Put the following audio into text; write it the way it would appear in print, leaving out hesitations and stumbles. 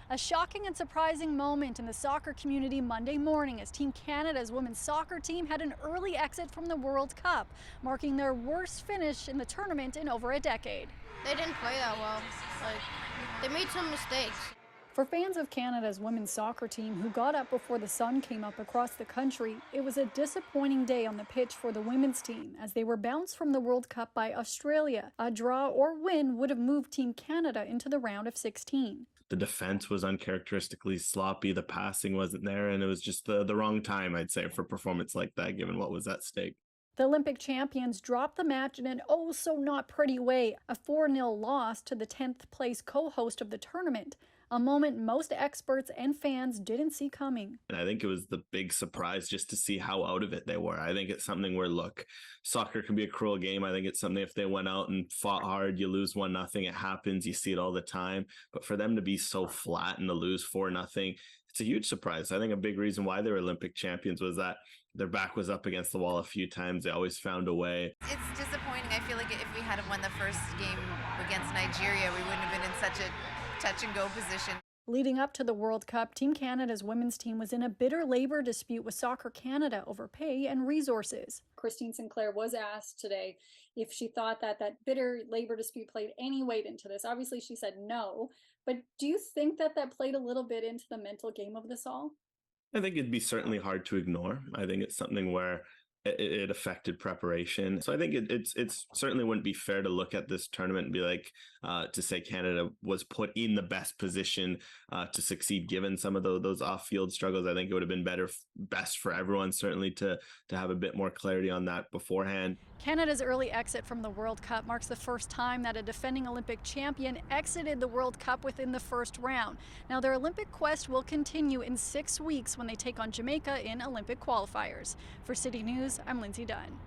A shocking and surprising moment in the soccer community Monday morning as Team Canada's women's soccer team had an early exit from the World Cup, marking their worst finish in the tournament in over a decade. They didn't play that well. They made some mistakes. For fans of Canada's women's soccer team who got up before the sun came up across the country, it was a disappointing day on the pitch for the women's team as they were bounced from the World Cup by Australia. A draw or win would have moved Team Canada into the round of 16. The defense was uncharacteristically sloppy. The passing wasn't there, and it was just the wrong time, I'd say, for a performance like that, given what was at stake. The Olympic champions dropped the match in an oh so not pretty way, a 4-0 loss to the 10th place co-host of the tournament, a moment most experts and fans didn't see coming. And I think it was the big surprise just to see how out of it they were. I think it's something where, look, soccer can be a cruel game. I think it's something if they went out and fought hard, you lose 1-0, it happens, you see it all the time. But for them to be so flat and to lose 4-0, it's a huge surprise. I think a big reason why they were Olympic champions was that their back was up against the wall a few times. They always found a way. It's disappointing. I feel like if we had won the first game against Nigeria, we wouldn't have been in such a touch-and-go position. Leading up to the World Cup, Team Canada's women's team was in a bitter labor dispute with Soccer Canada over pay and resources. Christine Sinclair was asked today if she thought that bitter labor dispute played any weight into this. Obviously, she said no. But do you think that played a little bit into the mental game of this all? I think it'd be certainly hard to ignore. I think it's something where it affected preparation. So I think it's certainly wouldn't be fair to look at this tournament and be like, to say Canada was put in the best position to succeed given some of those off-field struggles. I think it would have been best for everyone certainly to have a bit more clarity on that beforehand. Canada's early exit from the World Cup marks the first time that a defending Olympic champion exited the World Cup within the first round. Now their Olympic quest will continue in 6 weeks when they take on Jamaica in Olympic qualifiers. For City News, I'm Lindsay Dunn.